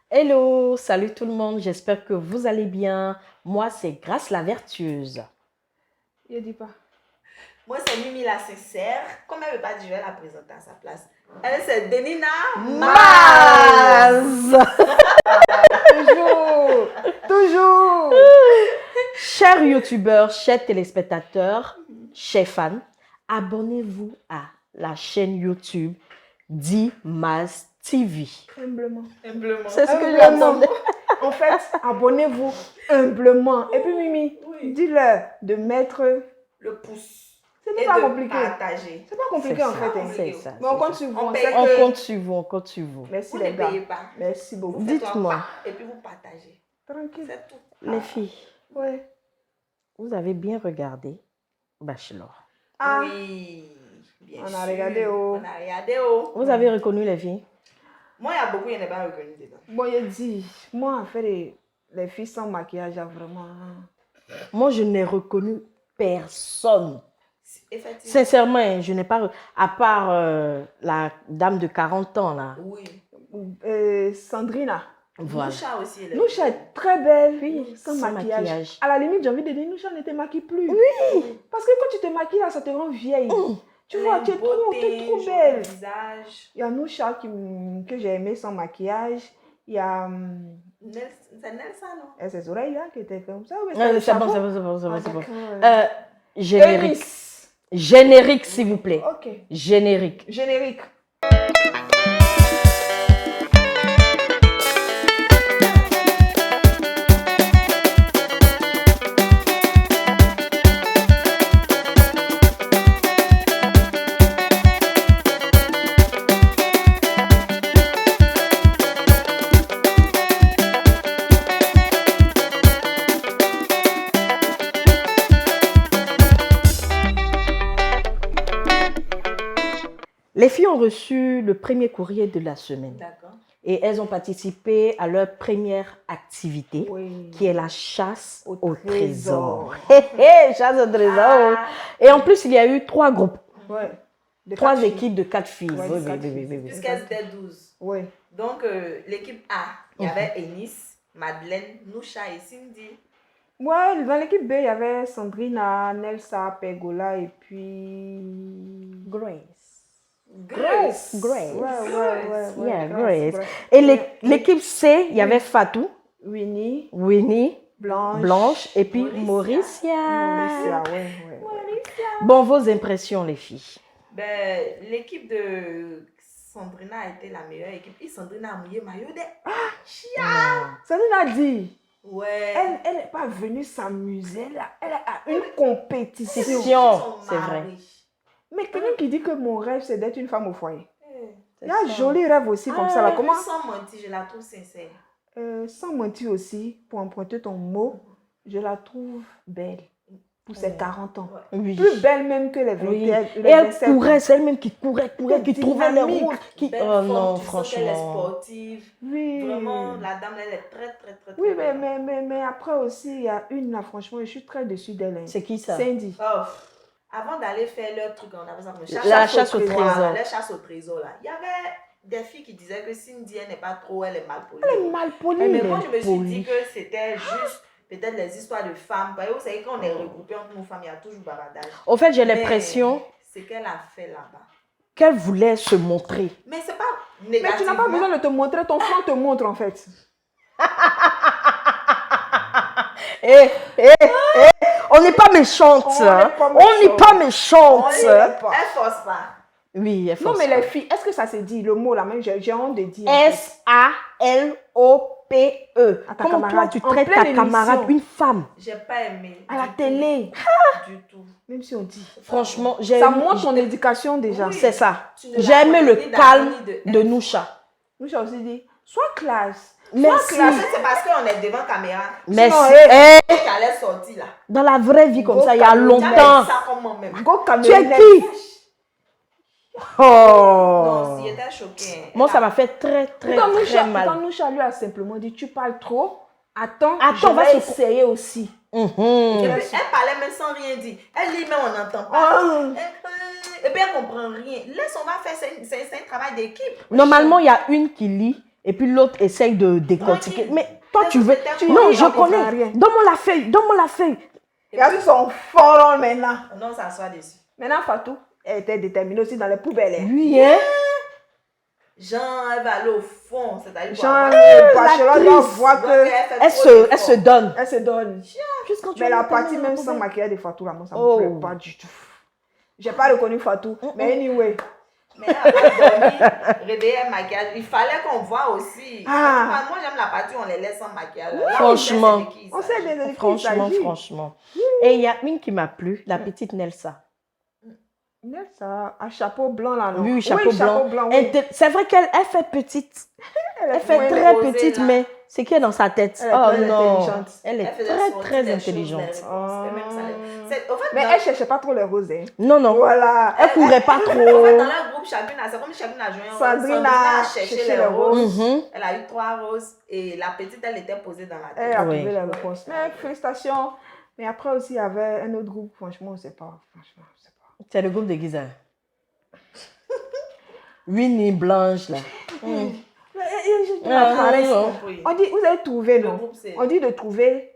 Hello, salut tout le monde, j'espère que vous allez bien. Moi, c'est Grâce la Vertueuse. Je dis pas. Moi, c'est Mimi la sincère. Comme elle ne veut pas dire, je vais la présenter à sa place. Elle, c'est Denina Maz. Toujours. Chers youtubeurs, chers téléspectateurs, chers fans, abonnez-vous à la chaîne YouTube Dimaz TV. Humblement. Humblement. C'est ce que Humblement. j'attendais. En fait, abonnez-vous humblement. Et puis Mimi, Oui. dis-leur de mettre... Le pouce. Ce Et n'est pas de compliqué. partager. C'est pas compliqué C'est en ça, fait. Hein. c'est ça. Mais on c'est compte ça. sur vous. On On paye. sait On que... compte sur vous, on compte sur vous. Merci Vous les ne gars. payez pas. Merci beaucoup. Vous faites Dites-moi. un pas et puis vous partagez. Tranquille. C'est tout. Les filles, Ouais. vous avez bien regardé Bachelor. Ah, Oui. Bien On a sûr. regardé, oh. On a regardé, oh. Vous avez reconnu les filles? Moi, il y a beaucoup, il n'y en a pas reconnu dedans. bon, je dis, moi, en fait, les filles sans maquillage, là, vraiment... Moi, je n'ai reconnu personne. Effectivement. Sincèrement, hein, je n'ai pas... À part la dame de 40 ans, là. Oui. Sandrina. Voilà. Noucha aussi. elle est- Noucha est très belle, Oui, sans sans maquillage. maquillage. À la limite, j'ai envie de dire, Noucha ne te maquille plus. Oui. Parce que quand tu te maquilles, là, ça te rend vieille. Tu Elle vois, a tu es une trop, beauté, t'es trop joli belle. visage. Il y a Noucha que j'ai aimé sans maquillage. Il y a C'est Nelsa, non? ses oreilles là qui étaient comme ça. Oui, C'est bon, c'est bon, c'est bon, c'est bon, c'est bon. d'accord. Générique. Eunice. Générique, s'il vous plaît. Ok. Générique. Générique. Les filles ont reçu le premier courrier de la semaine D'accord. et elles ont participé à leur première activité Oui. qui est la chasse Au au trésor. trésor. Hé, hé, chasse au trésor. Ah. Et en plus, il y a eu 3 groupes, Ouais. De 3 quatre filles. équipes de 4 filles. Ouais, Oui, de oui, quatre oui, filles. oui, oui. Puisqu'elles étaient 12. Oui. Donc, l'équipe A, il y avait Eunice, Madeleine, Noucha et Cindy. Ouais, dans l'équipe B, il y avait Sandrina, Nelsa, Pergola et puis... Grace. Grace. Grace. Ouais. Yeah, Grace. Grace. Et l'équipe C, il y avait Fatou, Winnie, Winnie, Blanche. Blanche et puis Mauricia. Mauricia. Ouais. Bon, vos impressions, les filles. Ben, l'équipe de Sandrina a été la meilleure équipe. Et Sandrina a mouillé maillot de... Sandrina a dit, Ouais. elle n'est pas venue s'amuser là. Elle a une compétition. Compétition. C'est vrai. Mais quelqu'un qui dit que mon rêve, c'est d'être une femme au foyer. Il y a C'est un ça. joli rêve aussi comme ça. Là. Comment Sans mentir, je la trouve sincère. sans mentir aussi, pour emprunter ton mot, je la trouve belle. Pour ses 40 ans. Ouais. Oui. Plus belle même que les 21 Oui. les Et elle 27 courait, ans. c'est elle-même qui courait, qui trouvait les Dynamique. routes. Qui... Belle Oh forme, non, tu sens qu'elle est franchement. sportive. Oui. Vraiment, la dame, elle est très, très, très, très Oui, belle. mais après aussi, il y a une là, franchement, je suis très déçue d'elle. hein. C'est qui ça? Cindy. Oh, avant d'aller faire leur truc, on appelle ça comme La chasse au trésor. Voilà, la chasse au trésor, là. Il y avait des filles qui disaient que Cindy, elle n'est pas trop, elle est mal polie. Elle est mal polie. Mais elle moi, est je me suis polie. dit que c'était juste peut-être les histoires de femmes. Parce que vous savez, quand on est regroupés entre nous femmes, il y a toujours bavardage. Au fait, j'ai Mais l'impression ce qu'elle a fait là-bas. qu'elle voulait se montrer. Mais c'est pas Mais négativement. tu n'as pas besoin de te montrer, ton flanc te montre en fait. On n'est pas méchante. On n'est pas On n'est pas On méchante. est- Elle force pas. Oui, elle Non, force mais pas. les filles, est-ce que ça se dit le mot là même? J'ai honte de dire. S-A-L-O-P-E. À ta Comment toi, camarade. tu En traites ta pleine camarade, émission. une femme? J'ai pas aimé. À la du tout. télé. Du tout. Même si on dit. Franchement, j'ai Ça aimé- montre ton éducation déjà. Oui. C'est ça. Tu ne la J'ai aimé le connais ni calme d'Annie, de Noucha. Nous, j'ai aussi dit, sois classe. Merci. En fait, c'est parce qu'on est devant caméra. Merci. Sinon, Eh, Tu allais sortir là. dans la vraie vie comme Go ça, il y a Cameroun. J'avais longtemps. dit ça comme moi-même. Go Tu es Camerounais. qui? Non, Oh. si j'étais choquée. Moi, ça m'a fait très, très, Quand très mal. Noucha lui a simplement dit, tu parles trop. Attends, Attends, je va vais se- essayer aussi. Et Mhm. puis, elle parlait même sans rien dire. Elle lit, mais on n'entend pas. Ah. Et puis, elle comprend rien. Laisse, on va faire, c'est un travail d'équipe. Normalement, il y a une qui lit et puis l'autre essaye de décortiquer. Non, Mais toi, mais tu veux... tu Non, dis, je on comprend connais. rien. Donne-moi la feuille, donne-moi la feuille. Il y a son fort maintenant. Non, ça soit dessus. Maintenant, Fatou, elle était déterminée aussi dans les poubelles. Hein. Oui, hein? Jean, elle va aller au fond. C'est-à-dire pour Jean, avoir- le bachelor doit l'actrice. voir Donc, que fait Elle trop se d'efforts. donne. elle se donne. Juste quand tu Mais la mets ta main partie dans la même sans poubelle. maquillage de Fatou, là, moi, ça Oh. me plaît pas du tout. J'ai pas reconnu Fatou. Mais anyway. Mais elle n'a pas dormi, réveiller un maquillage. Il fallait qu'on voit aussi. Ah. Moi, j'aime la partie où on les laisse sans maquillage. Là, Franchement. On sait des qui il Franchement, s'agit. franchement. Et il y a une qui m'a plu, la petite Nelsa. Ça, un chapeau blanc là, non? Oui, chapeau blanc. oui. C'est vrai qu'elle fait petite. Elle fait pointée, très posée, petite, là. mais c'est qui est dans sa tête? Elle est oh très non. intelligente. Elle est Elle faisait très, sortir très des choses, intelligente. des réponses. Et même ça, au fait, Mais dans- elle cherchait pas trop les roses. Hein. Non, non. Voilà. Elle courait pas En fait, trop. dans leur groupe, c'est comme chacune a joué un rôle. Sandrine a a cherché cherché les les roses. Mhm. Elle a eu 3 roses. Et la petite, elle était posée dans la Elle tête. a Oui. trouvé la réponse. Mais félicitations. Mais après aussi, il y avait un autre groupe. Franchement, on ne sait pas. Franchement, on sait pas. C'est le groupe de Giza. Winnie Blanche, là. Pareil. compris. On dit, vous avez trouvé, Le non? groupe, c'est- On dit de trouver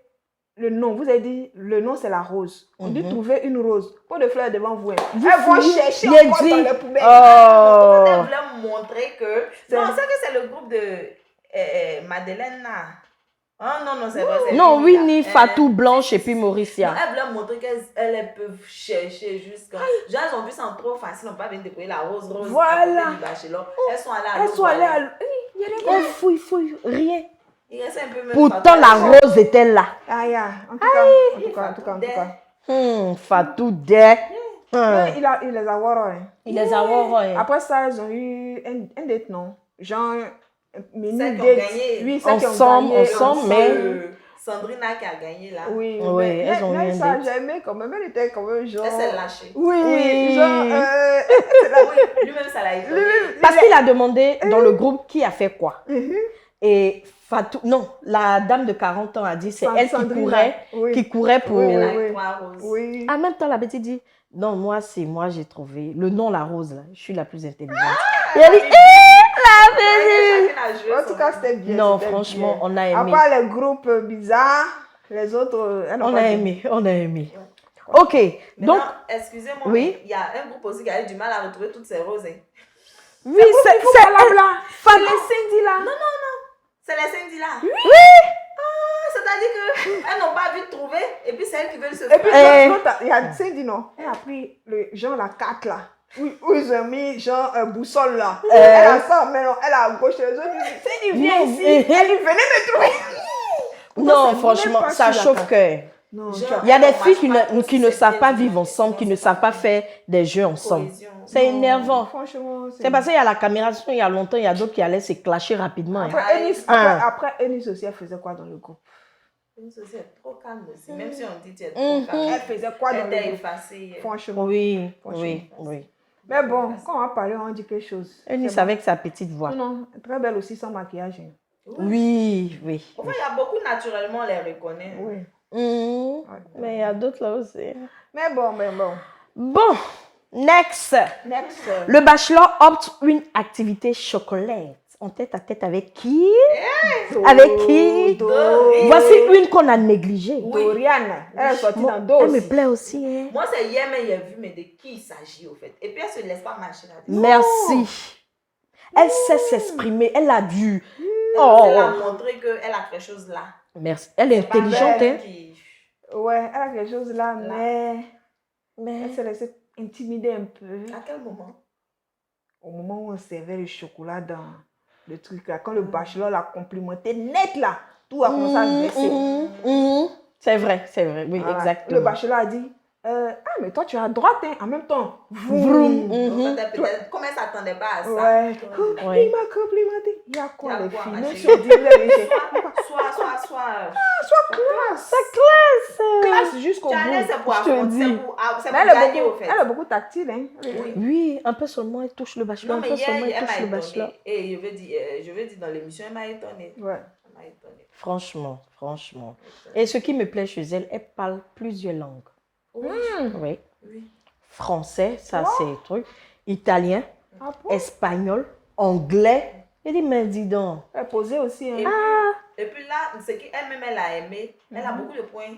le nom. Vous avez dit, le nom, c'est la rose. On dit trouver une rose. Pas de fleurs devant vous. Hein. Elles vont chercher Il a encore dit- dans les poubelles. Oh. Elle voulait montrer que. C'est- Non, c'est que c'est le groupe de Madeleine là. Oh non, non, c'est vrai. c'est Non, Winnie, là. Winnie, Fatou, Blanche et puis Mauricia. Non, elle voulait montrer qu'elles peuvent chercher jusqu'à. Genre, elles ont vu ça trop facile, on peut pas venir déployer la rose. Voilà. à côté du bachelor. Elles sont allées à Elles l'eau, sont allées voilà. à l'- Oui, il y a des Oh, fouille, rien. Il reste un peu même Pourtant, Fatou. la rose était là. Ah, yeah. En tout cas. Fatou, des. Ouais, il les a voir. Hein. Il les a ouais. Après ça, ils ont eu un date, non? Genre, mini Celles qui ont date. gagné. Oui, celles qui ont Ensemble, gagné. ensemble, mais- Sandrina qui a gagné là. Oui, Oui, mais elles ont eu un ça, date. j'ai aimé quand même. Elle était quand même genre. Elle s'est lâchée. Oui, Oui. genre. Oui, lui-même, ça l'a étonné. Parce qu'il a demandé dans le groupe qui a fait quoi. Mhm. Et Fatou, non, la dame de 40 ans a dit c'est elle Sandrine, oui. qui courait pour. Oui, Elle a oui. eu 3 roses. Oui. En même temps, la petite dit non, moi, j'ai trouvé le nom la rose là. Je suis la plus intelligente. Et elle dit Chacune a joué En son tout cas, c'était bien. non, c'était franchement, bien. on a À aimé. part les groupes bizarres, les autres, elles n'ont On pas a aimé. aimé. Ok, Maintenant, donc excusez-moi, Oui. mais il y a un groupe aussi qui a eu du mal à retrouver toutes ces roses. Hein. oui, c'est C'est les Cindy là. C'est les Cindy là. oui. C'est-à-dire qu'elles n'ont pas vu de trouver, et puis c'est elles qui veulent se Et puis, Eh. l'autre, il y a Cindy, non? Elle a pris le genre la carte là. Où ils ont mis genre un boussole là. Elle a ça, mais non, elle a à gauche. Les autres disent Cindy, viens Non, ici. eh. Elle dit venez me trouver. Non, c'est franchement, même pas ça sur la chauffe carte. cœur. Non, Genre, tu vois. Il y a des On filles qui marche pas ne, tous qui ne ces savent pas pieds, vivre ensemble, qui ne savent pas faire des jeux ensemble. Cohésion. C'est énervant. Franchement, C'est parce qu'il y a la camération, il y a longtemps, il y a d'autres qui allaient se clasher rapidement. hein. Après, Eunice, après, Eunice aussi, elle faisait quoi dans le groupe? Une société est trop calme aussi, même si on dit tu es Mhm. trop calme. Elle faisait quoi dans Elle le était groupe? effacée. Franchement. Oui, Franchement. oui, oui. Mais bon, quand on va parler, on dit quelque chose. Eunice C'est bon. avec sa petite voix. Non, très belle aussi sans maquillage. Hein. Oui, oui. En fait, il y a beaucoup naturellement, on les reconnaît. Oui. Mhm. Mais il y a d'autres là aussi. Mais bon. Bon, next. Next. Le bachelor opte une activité chocolate. En tête à tête avec qui? Avec qui? Dorian. Voici une qu'on a négligée. Oui. Dorian, elle est sortie Moi, dans dos elle me aussi. plaît aussi. Hein. Moi, c'est hier, mais il a vu, mais de qui il s'agit au fait. Et puis, elle se laisse pas marcher là. Merci. Elle sait s'exprimer. Elle a dû. Elle Oh, a montré qu'elle a quelque chose là. merci. Elle est Pas intelligente. elle Hein. qui- Ouais, elle a quelque chose là, mais Mais elle s'est laissée intimider un peu. À quel moment? Au moment où on servait le chocolat dans le truc là, quand le bachelor l'a complimenté net là, tout a commencé à baisser. C'est vrai, oui, Voilà. exactement. Le bachelor a dit ah, mais toi tu es à droite, hein, en même temps. Vroom. En fait, peut-être, comme elle ne s'attendait pas à ça. Ouais. donc, Ouais. Il m'a complimenté. Il y a quoi Il y a les quoi, filles? ma Même chérie? si on dit vous avez été- Soit. classe. Classe. Classe jusqu'au bout. Tu allais, c'est pour Je te affronter, dis. c'est Mais pour gagner au fait. elle est beaucoup tactile. Hein. Oui. Oui, un peu seulement, elle touche le bachelor. Non, Un mais peu seulement, hier, elle elle touche le m'a bachelor. étonnée. Et je veux dire, dans l'émission, elle m'a étonnée. Ouais. Elle m'a étonnée. Franchement. Et ce qui me plaît chez elle, elle parle plusieurs langues. Oui. Oui. Oui. Français, ça c'est un truc. Italien, Ah bon? espagnol, anglais, Il dit, mais dis donc. Elle est posée aussi. Et, Hein. puis, et puis là, ce qu'elle-même, elle a aimé, elle a beaucoup de points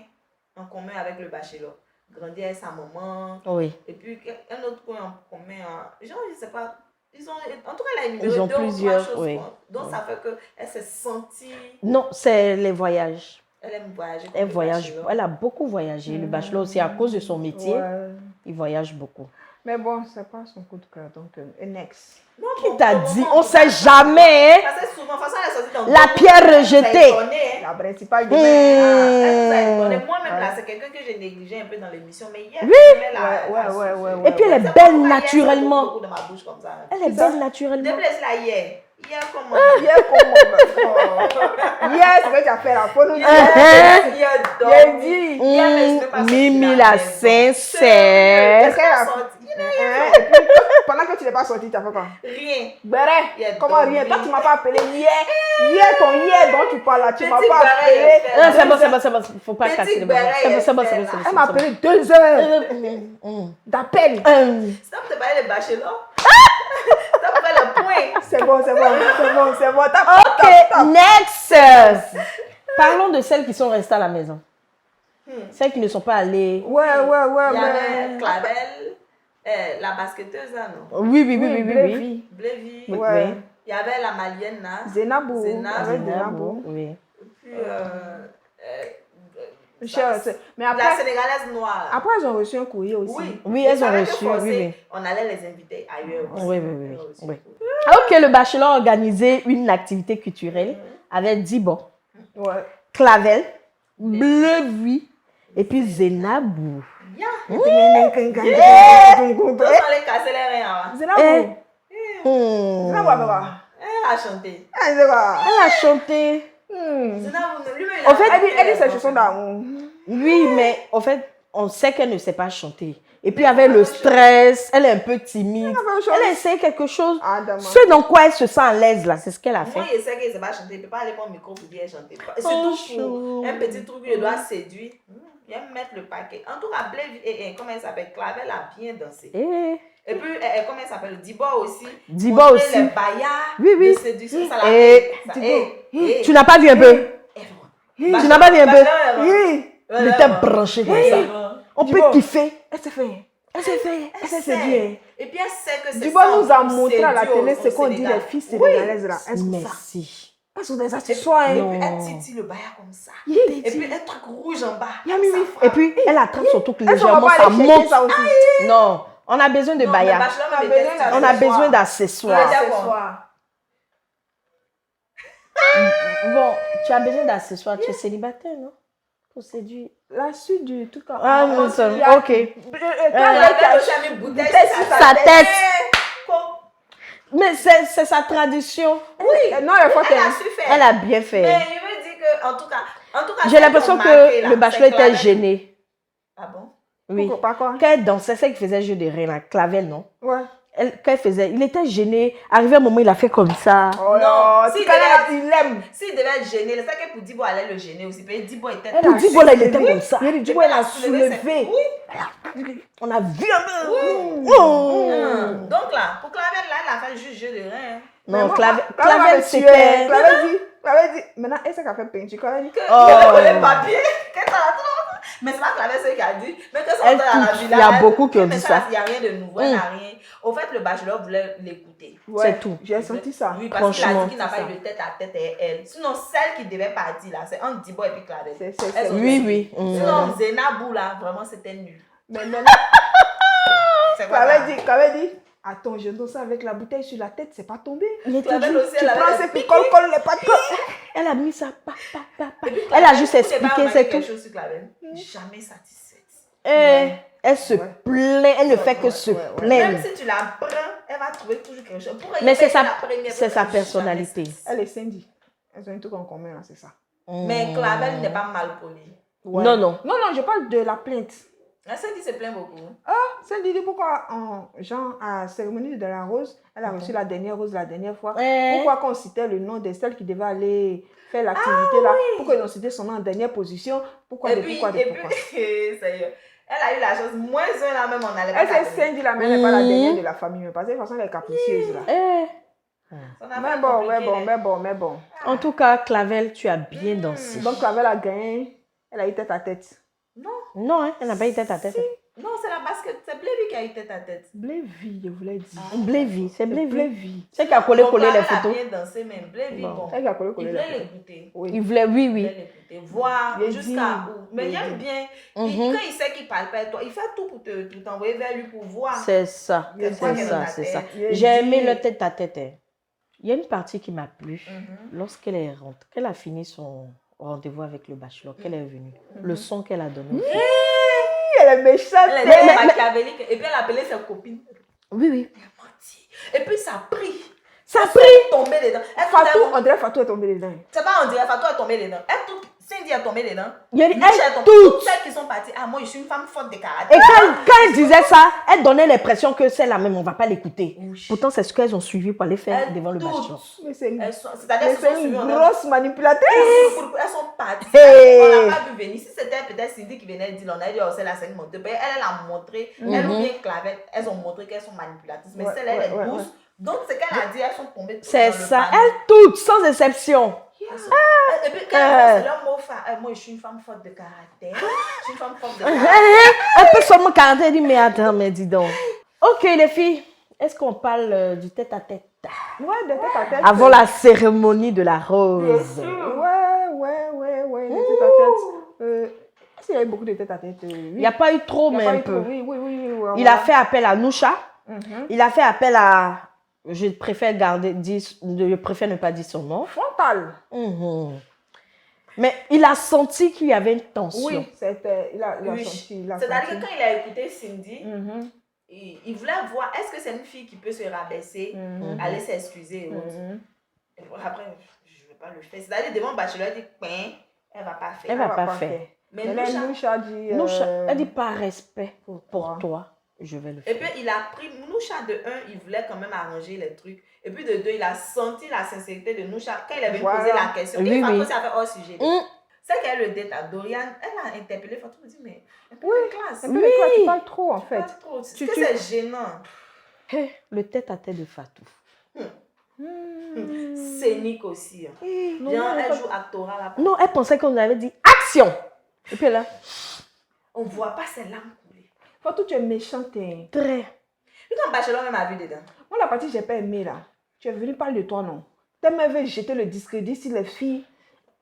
en commun avec le bachelor. Grandir avec sa maman. Oui. Et puis, un autre point en commun, genre, je sais pas, ils ont, en tout cas, elle a Ils ont énuméré 2 ou 3 plusieurs, choses. oui. Donc, ça fait qu'elle s'est sentie, Non, c'est les voyages. elle aime voyager. comme Elle le voyage, bachelor. elle a beaucoup voyagé. Le bachelor aussi, à cause de son métier, Ouais. il voyage beaucoup. Mais bon, c'est pas son coup de cœur. Donc, next. Non, Qui bon, t'a bon, dit? bon, On bon, sait bon, jamais, hein? Parce que souvent, de toute façon, elle est sortie dans La beaucoup pierre de- elle rejetée. nous a étonnés, hein. La principale de Elle nous a étonnés. Moi-même, là, Ouais. c'est quelqu'un que j'ai négligé un peu dans l'émission. Mais hier, Oui. elle a- Ouais, elle a ouais, su- ouais, c'est- ouais, Et puis elle est c'est belle pourquoi hier, ça naturellement. beaucoup dans ma bouche comme ça. Elle est C'est ça. belle naturellement. Déplaise là hier. Hier, comment? Hier, comment? Hier, c'est que tu as fait la photo. Hier, J'ai dormi. dit. Hier, mais je ne peux pas sortir Mimi de la maison. sincère. Qu'est-ce qu'elle a Sorti. Hein, et puis, pendant que tu n'es pas sorti, tu as fait quoi? Rien. Béret, Il a comment dormi. rien? Toi, tu m'as pas appelé hier. Hier, ton hier dont tu parles là, tu m'as Petit pas Béret, appelé. il fait Non, là. c'est bon, c'est bon, c'est bon. Faut pas Petit casser les Béret, bonbons. C'est bon, c'est bon, il c'est fait bon, c'est là. bon. Elle m'a appelé 2 heures d'appel. Ça me parler des bachelors. Ça me fait le point. C'est bon, c'est bon, c'est bon, c'est bon. Ok, next. Parlons de celles qui sont restées à la maison. Celles qui ne sont pas allées. Ouais, ouais, ouais, Il y avait mais. Clavel, la basketteuse, là, non? Oui, oui, oui, oui, oui. oui. Blévi. Blévi. Oui. Ouais. Il y avait la malienne, là. Zénabou. Zénab. Avec Zénab, Zénabou. oui. Puis, Mais la après, sénégalaise noire. Là. après, ils ont reçu un courrier aussi. Oui, Oui, Ils elles ont savaient que reçu, forcé, oui, oui. On allait les inviter ailleurs aussi. Oui, oui, oui, Elles ont oui, reçu. oui. Ok, le bachelor a organisé une activité culturelle avec Dibo, Ouais. Clavel, Blévi et puis Zénabou. Yeah. Zénabou. Donc, on allait casser les reins. Hein. Zénabou. Hmm. Zénabou a fait quoi? Elle a chanté. Elle fait quoi? Elle a chanté. Lui-même, En fait, Elle dit ses chansons d'amour. Oui, mais en fait, on sait qu'elle ne sait pas chanter. Et puis avec le stress, elle est un peu timide. Elle a fait autre chose. Elle a essayé quelque chose. Ah, d'accord. Ce dans quoi elle se sent à l'aise là, c'est ce qu'elle a fait. Moi, je sais qu'elle ne sait pas chanter. Il ne peut pas aller prendre le micro pour dire qu'elle chantait pas. Et Oh, surtout pour un petit truc qu'il doit séduire. Il aime mettre le paquet. En tout cas, Blévi, comment elle s'appelle? Clavel a bien dansé. Eh, Et puis, comment elle s'appelle? Dibo aussi. Dibo Montrer aussi. Les baillards. Oui, oui. De séduction, ça l'a Eh, fait. Ça- Dibo. tu n'as pas vu un peu? Tu Tu n'as pas vu un peu? Oui. Il était branché comme ça. On peut Dibo. kiffer. Elle s'est fait. Elle s'est fait. Elle s'est séduite. Et puis elle sait que c'est Dubo ça, nous a on montré à la séduit télé au ce qu'on dit Sénégal. les filles sénégalaises là. Elles sont ça. Merci. Elles sont des accessoires. Et hein. puis Non. elle titille le baillard comme ça. Oui. Et puis un truc rouge en bas. Y'a Mimi. Ça frappe. Et puis, elle attrape son truc Elles sont légèrement, pas ça aller chercher monte. ça aussi. Non, on a besoin de Non, mais baïa. Bachelor me On a déteste. besoin On a besoin Ouais, d'accessoires. Accessoires. Bon, tu as besoin d'accessoires. Tu es célibataire, non? Pour séduire. La suite du tout cas. Ah, on- non, ça- il y a- ok. Elle aussi a mis une bouteille sur Sa tête. Quoi? Mais c'est sa tradition. Oui. Non, il faut Elle a qu'elle. su faire. Elle a bien fait. Mais je veux dire que, en tout cas, J'ai l'impression que le bachelor était gêné. Ah bon? Oui. Pourquoi pas quoi? Quand elle dansait, c'est qu'il faisait jeu de rein, la Clavel, non? Ouais. Quand elle faisait, il était gêné. Arrivé un moment, il a fait comme ça. Oh Non, là, si tu il connais, il l'aime. S'il devait être gêné, c'est ça que pour Dibo allait le gêner aussi. Parce que Dibo était Elle Pour a Dibo, là, il soulevé. était comme ça. Il dit, Dibo, elle a soulevé. Oui. On a vu un peu. Donc là, pour Clavel, là, elle a fait juste jeu de rein. Non, Clavel, Clavel, c'était. c'était... Clavel dit, maintenant, elle sait qu'elle fait peinture. Clavel dit, Que Oh. le papier, qu'elle t'a mais c'est pas Clavel ce qui a dit. Mais que ça Elle dans la touche. villa. Il y a beaucoup qui ont mais dit ça. Il n'y a rien de nouveau, elle n'a rien. Au fait, le bachelor voulait l'écouter. ouais, C'est tout. J'ai senti ça. Oui, parce qu'il a Franchement, dit qu'il n'a c'est pas ça. eu de tête à tête et elle. Sinon, celle qui devait partir là, c'est entre Dibo et puis Clavel. C'est- Elles ont Oui, fait. oui. Sinon, Zénabou là, vraiment c'était nul. Mais maintenant, C'est quoi ça? Clavel dit, attends, je danse avec la bouteille sur la tête, c'est pas tombé. Il était Clavel juste- aussi, Tu elle prends avait ces des picoles, colle les papiers. Elle a mis ça. Pa, pa, pa, pa. Et puis, Elle a Clavel, juste vous n'avez pas expliqué, remarqué c'est quelque tout. chose sur Clavel. Jamais satisfaite. Elle se plaint. Elle ne fait que se ouais. Même plaindre. si tu la prends, elle va trouver toujours quelque chose. Pourquoi Mais il c'est fait sa- la première c'est fois, sa personnalité. jamais Elle est Cindy. Elles ont un truc en commun là, c'est ça. Mais Clavel n'est pas mal poli. Ouais. Non, non. Non, non, je parle de la plainte. La Cindy se plaint beaucoup. Ah, Cindy dit pourquoi, genre, à la cérémonie de la rose, elle a reçu la dernière rose la dernière fois. Eh. Pourquoi qu'on citait le nom de celle qui devait aller faire l'activité là? Pourquoi ils ont cité son nom en dernière position? Pourquoi, Et de puis, pourquoi, de pourquoi? sérieux. Elle a eu la chance, moins un là même, on allait pas Elle, c'est la donner. Cindy là, mais elle n'est pas la dernière de la famille, mais parce que de toute façon, elle est capricieuse là. Eh. Son affaire Mais est bon, compliquée, mais bon. En tout cas, Clavel, tu as bien dansé. Donc, Clavel a gagné. Elle a eu tête à tête. Non, hein, elle n'a pas eu tête à tête. Non, c'est la basket. C'est Blévi qui a eu tête à tête. Blévi, je voulais dire. Blévi, c'est Blévi. Blévi. C'est qui a collé Donc, les elle a photos. bien dansé, mais Blévi, Bon. bon. Elle qui a collé Il la voulait photo. l'écouter. Oui. Il voulait, oui, Il oui. voulait l'écouter. Voir Il a jusqu'à dit. où. Mais il Il a aime dit. bien. Mhm. Quand il sait qu'il parle pas, toi, il fait tout pour t'envoyer vers lui pour voir. C'est ça, Il a c'est dit. ça, c'est ça. Il a J'ai aimé dit. le tête à tête. Hein. Il y a une partie qui m'a plu. Mhm. Lorsqu'elle est rentrée, qu'elle a fini son rendez-vous avec le bachelor, qu'elle est venue. Le son qu'elle a donné. Elle est méchante. Elle est machiavélique. Et puis elle a appelé sa copine. Oui, oui. Elle a menti. Et puis ça a pris. Ça a Elle pris. est tombée dedans. Elle Fatou, tombait- on dirait Fatou est tombée dedans. C'est pas on dirait, Fatou est tombée dedans. Elle tout. Cindy est tombée dedans. Il y a dit, Michel est elle, tombée. toutes. Toutes celles qui sont parties. Ah, moi, je suis une femme forte de caractère. Et quand elle disait ça, elle donnait l'impression que c'est la même, on ne va pas l'écouter. Oui. Pourtant, c'est ce qu'elles ont suivi pour aller faire Elles devant le toutes. bachelor. Mais c'est une, C'est-à-dire mais qu'elles c'est sont une suivies. grosse manipulatrice. Elles sont parties. Hey. On n'a pas vu venir. Si c'était peut-être Cindy qui venait dire, on a dit, oh, c'est la scène montée. Elle a montré. Elle ou bien Clavel, elles ont montré qu'elles sont manipulatrices. Mais Ouais, celle-là, elle est ouais, douce. ouais. Donc, ce qu'elle a dit, elles sont tombées. C'est dans le ça, panneau. elles toutes, sans exception. Et puis, quand c'est leur mot, moi, je suis une femme forte de caractère. Je suis une femme forte de caractère. Elle peut seulement caractère, dit, mais attends, mais dis donc. Ok, les filles, est-ce qu'on parle du tête-à-tête Ouais, de tête à tête. avant la cérémonie de la rose? Ouais, de tête à tête. Est-ce qu'il y a eu beaucoup de tête à tête? Oui. Il n'y a pas eu trop, Il y a mais pas un eu peu. trop, oui. Il a fait appel à Noucha. Mhm. Il a fait appel à... Je préfère je préfère ne pas dire son nom. Frontal. Mhm. Mais il a senti qu'il y avait une tension. Oui, c'était. Il a Oui. senti. Il a C'est-à-dire que senti. quand il a écouté Cindy, Mhm, il voulait voir est-ce que c'est une fille qui peut se rabaisser, mhm, aller s'excuser et autres. mhm. Et bon, après, je ne vais pas le faire. C'est-à-dire devant le bachelor, il dit, ben, elle ne va pas faire. Elle va pas faire. Mais Mais là, Noucha- Noucha dit. Noucha, elle dit par respect pour Pourquoi? toi, je vais le Et faire. puis, il a pris, Noucha de 1, il voulait quand même arranger les trucs. Et puis de 2, il a senti la sincérité de Noucha. Quand il avait Voilà. posé la question, Oui, il oui. faut ça fait hors sujet. C'est qu'elle le dette à Dorian, elle a interpellé Fatou, elle dit, mais un peu de classe. Un peu de quoi tu parles trop en fait. Pas trop. C'est Tu- que tu- c'est gênant. Hé, le tête-à-tête de Fatou. Scénique aussi. Hein. Non, Genre, non, elle pas- joue actorat là. Non, elle pensait qu'on avait dit action. Et puis là, On ne voit pas ses larmes couler. Fatou, tu es méchante. Hein. très. Puis quand Bachelor même a vu dedans. Moi, la partie que j'ai pas aimé là. Tu es venu parler de toi, non? Tu m'avais jeté le discrédit sur les filles.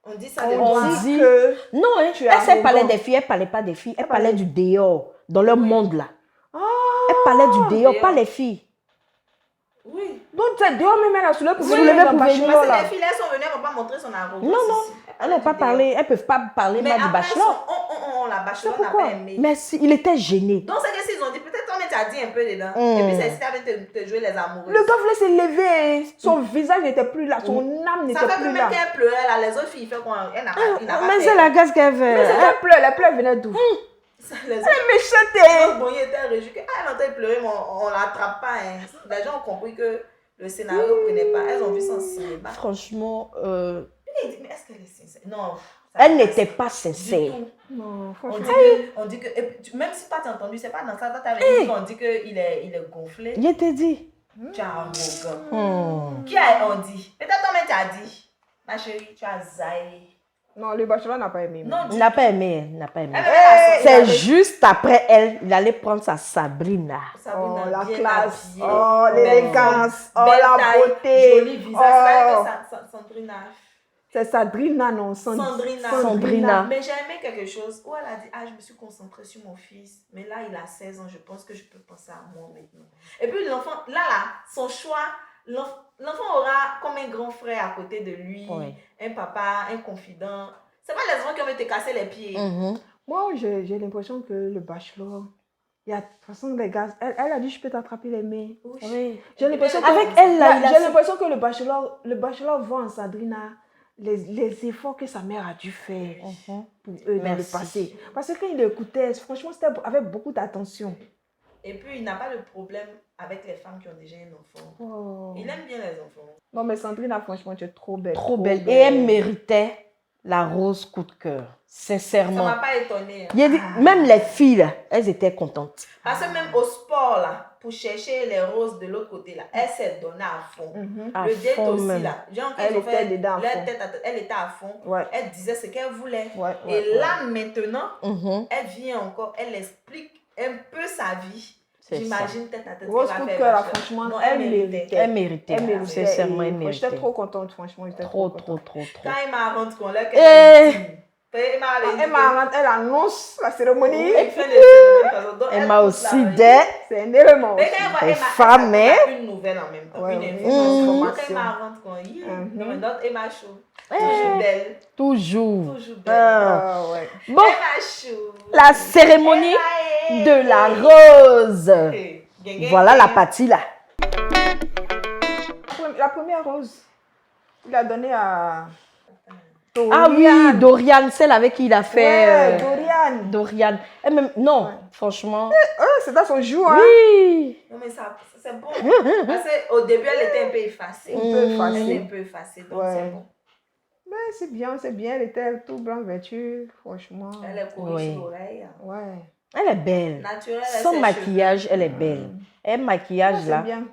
On dit ça de On moi. dit dit- que. Non, hein, Tu es elle s'est parlé arrogant. des filles, elle parlait pas des filles, elle Elle parlait parlait- du dehors, dans leur monde là. Ah! Elle parlait du dehors, dehors. pas les filles. Oui. Donc, c'est dehors même, elle a soulevé pour Soulevé venir pour dans venir. Bachelor, Parce là. que les filles, elles sont venues, elles ne vont pas montrer son arrogance. Non, non. ici. Elles n'ont pas du parlé, elles peuvent pas parler Mais mal du après, bachelor. la bachelor C'est n'a pourquoi? pas aimé. Mais si, il était gêné. Donc, c'est que s'ils ont dit, peut-être toi, mais tu as dit un peu dedans. Mm. Et puis, c'est si tu avais te jouer les amoureux. Le gars voulait se lever. Son visage n'était plus là. Son âme n'était Ça fait que plus même là. qu'elle pleurait, là, les autres filles, il fait quoi? Elle n'a pas, il n'a pas Mais fait. c'est la gaz qu'elle Mais fait. c'est la pleurs venait d'où? Ça, les autres Elle est méchante. bon, il était réjoui que, elle entend pleurer, mais on ne l'attrape pas. Hein. Les gens ont compris que le scénario ne prenait pas. Elles ont vu son cinéma. Franchement, Il dit, mais est-ce qu'elle est sincère? Non. ça elle passe n'était pas du sincère. tout. Non, On dit franchement. que, et puis, même si toi t'as entendu, c'est pas dans ça, toi t'avais dit qu'on dit qu'il est gonflé. Il était dit. Tu es arrogant. Hmm. Qui a-on dit? Peut-être toi-même tu as dit. Ma chérie, tu as zaï. Non, le bachelor n'a pas aimé. Non, Il n'a pas aimé, il n'a pas aimé. Elle avait la C'est sauce. juste après elle, il allait prendre sa Sabrina. Sabrina, Oh, la bien classe. habillée, Oh, belle l'élégance. forme, Oh, belle la taille, beauté. Joli visage. C'est Oh. vrai que Sandrina. C'est Sandrina, non? Sandrina. Mais j'ai aimé quelque chose où elle a dit, ah, je me suis concentrée sur mon fils, mais là, il a 16 ans, je pense que je peux penser à moi maintenant. Et puis l'enfant, là, son choix, l'enfant aura comme un grand frère à côté de lui, Oui. un papa, un confident. C'est pas les enfants qui vont te casser les pieds. Mhm. Moi, j'ai l'impression que le bachelor, il y a de toute façon les gars, elle a dit je peux t'attraper les mains. Oui. J'ai l'impression que, Avec elle, là, il a j'ai fait- l'impression que le bachelor voit en Sandrina les efforts que sa mère a dû faire Mhm. pour eux dans le Merci. passé. Parce que quand il écoutait, franchement, c'était avec beaucoup d'attention. Et puis, il n'a pas de problème avec les femmes qui ont déjà un enfant. Oh. Il aime bien les enfants. Non, mais Sandrina, franchement, tu es trop belle. Trop belle. Et elle méritait la rose coup de cœur. Ça Sincèrement. m'a pas étonnée. Il y a dit- Même les filles, là, elles étaient contentes. Parce que même au sport, là, pour chercher les roses de l'autre côté, là, elle s'est donnée à fond. À Le date fond aussi, même. là. Genre, quand Elle ils ont était fait dedans à leur fond. tête à tête, elle était à fond. Ouais. Elle disait ce qu'elle voulait. Ouais, Et ouais, là, maintenant, Mhm. elle vient encore, elle explique un peu sa vie. C'est J'imagine tête à tête. Rose qu'elle va coup de faire cœur, là, bachelor. franchement, Non, elle méritait. méritait. Elle méritait. Elle méritait. Sincèrement, Et elle J'étais méritait. trop contente, franchement. J'étais Trop, contente. trop, trop, trop. Quand il m'a rendu compte là, Eh. Elle annonce la cérémonie. Elle m'a aussi dit. C'est un élément. Mais aussi. quand elle voit, Les elle m'a femmes, hein. une nouvelle en même temps, Ouais, une ouais. information. Mhm. Quand elle m'a rendu compte, non, mais notre Emma Chou, Eh. toujours belle, Toujours. toujours belle. Ah. Ah, ouais. Bon, Emma Chou. la cérémonie Emma, de la rose. Hey, gang, gang, Voilà la gang. partie là. La première rose, il a donné à. Ah oui, Dorian, celle avec qui il a fait. Ouais, Dorian. Dorian. Elle-même, non, franchement. C'est dans son jour, hein. Oui. Non, mais ça, c'est bon. Parce qu'au début, elle était un peu effacée. Un peu Elle était facile. un peu effacée, donc Ouais. c'est bon. Mais c'est bien, c'est bien. Elle était tout blanc vêtue, franchement. Elle est courue Oui. sur l'oreille. Ouais. Elle est belle. Naturelle, Sans maquillage, elle est belle. Elle maquillage C'est là. bien.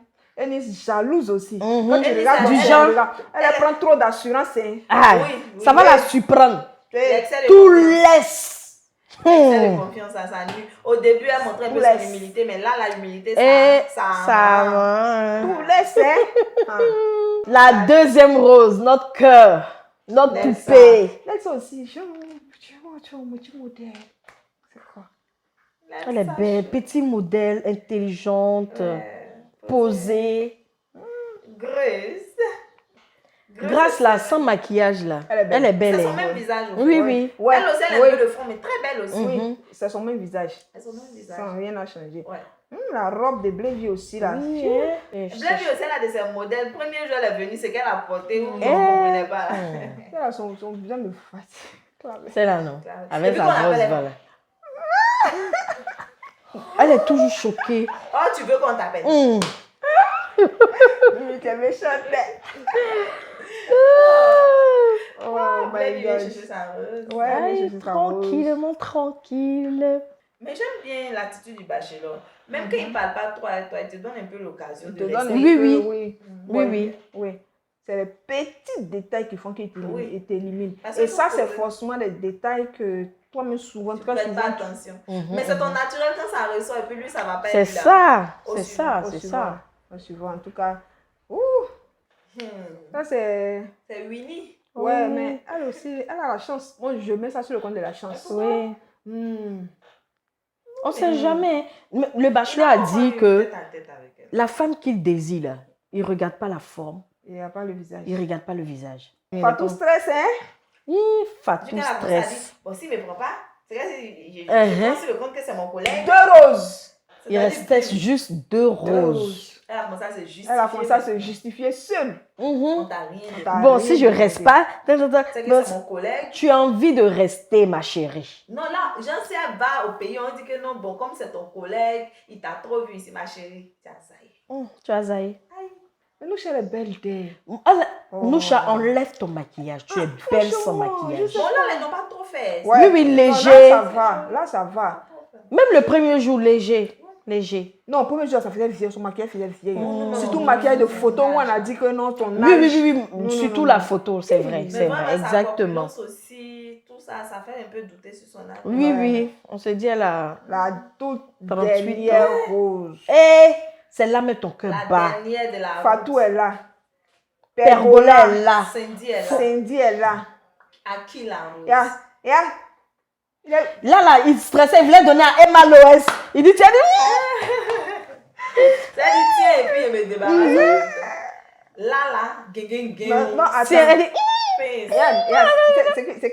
Elle est jalouse aussi. Mhm. Quand tu Elle est regardes du comme ça, genre- regarde, elle prend trop d'assurance. Hein. Ah, Oui, ça va la surprendre. L'excès de Tout confiance. laisse. L'excès de confiance à sa nuit. Au début, elle montrait un peu Laisse. son humilité, mais là, la humilité, Et ça ça. Tout laisse, hein. Ah. La deuxième rose, notre cœur, notre Laisse poupée. Laisse aussi. Tu vois, petit modèle. C'est quoi? Elle est belle, petit modèle, intelligente, posée. Grace. Grâce là, sans maquillage là. Elle est belle. C'est son hein. même visage. au Oui, fond. oui. Ouais. Elle aussi, elle a un peu de front, mais très belle aussi. Oui, c'est son même visage. Elle a son même visage. Sans rien à changer. Ouais. La robe de Blévy aussi, là. Oui, hein. Et Blévy aussi, elle a de ses modèles. Premier jour, elle est venue, c'est qu'elle a porté ou on ne Eh. comprenait pas. Elle a son visage de fatigue. C'est là, non. Avec Depuis sa qu'on rose, appelle- voilà. Elle est toujours choquée. Oh, tu veux qu'on t'appelle? Hum. Mais t'es méchante, là. Oh Blévy my vient God. chercher sa rose. Ouais, mais Aïe, je suis sa rose. tranquillement, tranquille. Mais j'aime bien l'attitude du bachelor. Même quand il ne parle pas trop avec toi, il te donne un peu l'occasion Il de te donne rester. un Oui, peu, oui. oui. Oui, oui. Oui. C'est les petits détails qui font qu'il Oui. t'élimine. Parce que Et ça, faut c'est poser- forcément des détails que toi-même souvent, Tu très prêtes souvent, pas attention. Mhm, Mais c'est ton naturel quand ça ressort et puis lui, ça va pas C'est être là. ça, Au c'est suivant, ça, au c'est suivant. ça. Au suivant, en tout cas. Ouh, Hmm. ça c'est... C'est Winnie. Ouais, Oui. mais elle aussi, elle a la chance. Moi, je mets ça sur le compte de la chance. Oui. Hmm. On sait jamais. Le bachelor a dit que Tête à tête avec elle. la femme qu'il désire, là, il ne regarde pas la forme, Il n'y a pas le visage. il ne regarde pas le visage. Pas tout stress, hein? Hi, Fatou Vu qu'elle a commencé à stress. dire, bon, s'il ne me prend pas, c'est que je Uh-huh. prends sur le compte que c'est mon collègue. 2 roses. Il restait juste 2 roses. Elle a commencé à se justifier. Elle a commencé à se justifier seule. Mhm. On t'a rien dit. T'as Bon, rien si je demandé. reste pas, C'est que c'est mon collègue. tu as envie de rester, ma chérie. Non, là, j'en sais, elle va au pays, on dit que non, bon, comme c'est ton collègue, il t'a trop vu ici, ma chérie. Tiens, ça y est. Tu as zaï. Mais nous, elle est belle d'elle. Noucha, enlève ton maquillage. Tu es belle sans franchement, maquillage. Bon, là, ils n'ont pas trop fait. Oui, oui, Non, léger. Là, ça va. Là, ça va. Même le premier jour, léger. Léger. Non, au premier jour, ça faisait vieille. Son maquillage faisait vieille. non, Surtout non, maquillage de non, photo non, où on non. a dit que non, ton âge. Oui, oui, oui, oui. Non, Surtout non, la non. photo, c'est vrai. Mais C'est vraiment, vrai, sa exactement. corpulence aussi, tout ça, ça fait un peu douter sur son âge. Oui, Ouais. oui. On se dit, elle a. La toute 38 dernière rose. Eh, celle-là met ton cœur La bas. dernière de la Fatou route. est là. Pergola est là. Cindy est là. Cindy est là. À qui la rose? Ya. Là, il stressait, il voulait donner à Emma Loès. Il dit, tiens, Ça dit tiens et puis il me débarrasse. Là, gang. Non, attends. tiens, elle dit, C'est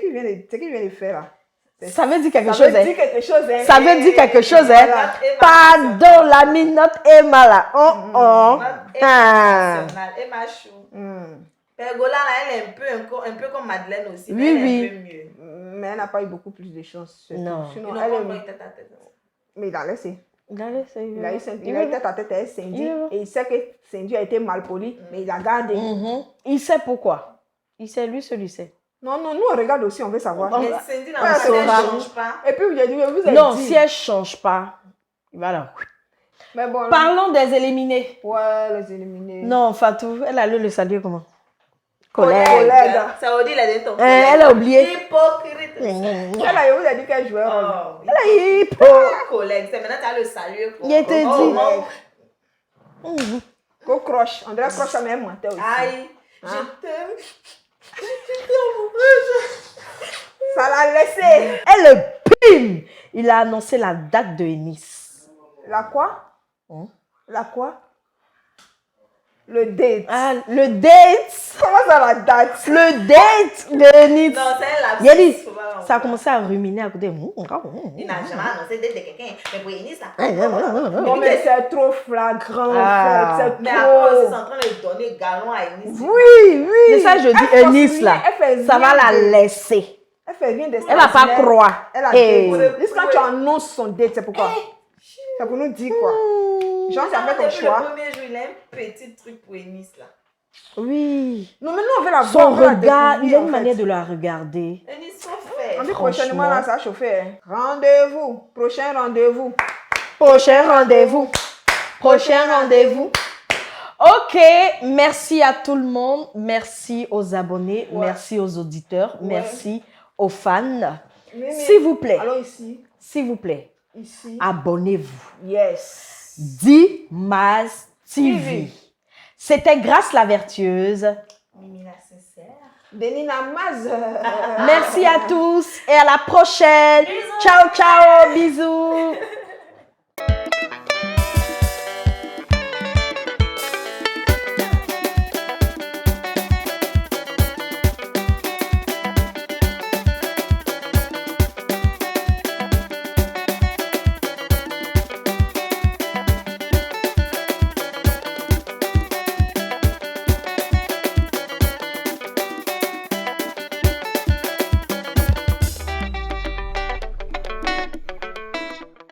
qu'il vient de faire là. ça veut dire quelque Ça chose, veut hein. dire quelque chose, hein. Ça veut dire quelque chose, hein. Voilà. Pardon, l'ami, notre Emma là. Oh, oh. Notre Ah. Emma nationale, Emma Chou. Hmm. Pergola, là, elle est un peu comme Madeleine aussi. Oui, mais elle oui. est un peu mieux. Mais elle n'a pas eu beaucoup plus de chance. c'est Non. tout. Ils Sinon, n'ont elle pas est... pris tête à tête. Mais il a laissé. Il a laissé, Il a eu tête à tête avec Cindy. Il va. Et il sait que Cindy a été mal poli, mais il a gardé. Mhm. Il sait pourquoi. Il sait, lui, celui sait. Non, non, nous on regarde aussi, on veut savoir. On- Mais Cindy, on la elle saura. ne change pas. Et puis vous avez dit, vous avez Non, dit. si elle ne change pas, voilà. Mais bon, Parlons des éliminés. ouais, les éliminés. Non, Fatou, elle a le saluer comment? Collègue. Collègue. Ça veut dire, il a dit ton Elle a oublié. Hypocrite. Elle vous a dit qu'elle jouait rôle. Oh, Elle a hypo. collègue. C'est maintenant tu as le salut. Il était dit. Oh, Go croche. On dirait croche à même moi. Aussi. aïe, je Hein? t'aime. Ça l'a laissé. Elle, bim, il a annoncé la date de Ennis. La quoi? Hein? La quoi? Le date. Ah, le date. Comment ça la date? Le date de Ennis. Non, c'est la Il a dit, faut pas ça a commencé à ruminer à côté. Il n'a jamais annoncé d'être de quelqu'un. Mais pour Eunice, là. Non, mais c'est trop flagrant. Ah. C'est Mais après, trop. c'est en train de donner galon à Eunice. Oui, oui. C'est ça, je dis, Elle Ennis, force là, rien, elle fait ça va rien la de- laisser. Elle fait rien de Elle va pas croire. Elle a Eh. date. Juste quand tu annonces son date, c'est pourquoi? C'est pour nous dire quoi? Genre, ça fait ton Depuis le choix. premier jour, il a un petit truc pour Eunice, là. Oui. Non, mais nous, on veut la voir. Son on veut la regard, il découvrir, a une en manière fait. de la regarder. Eunice, faut faire. On dit Franchement. prochainement, là, ça va chauffer. Hein. Rendez-vous. Prochain rendez-vous. Prochain rendez-vous. Prochain rendez-vous. Ok, merci à tout le monde. Merci aux abonnés. Ouais. Merci aux auditeurs. Ouais. Merci aux fans. Mimi, S'il vous plaît, allons ici. s'il vous plaît, Ici. abonnez-vous. Yes. Dimaz TV. TV. C'était Grâce la Vertueuse. Mimi, la sincère. Denis Namaz. Merci à tous et à la prochaine. Bisous. Ciao, ciao, bisous.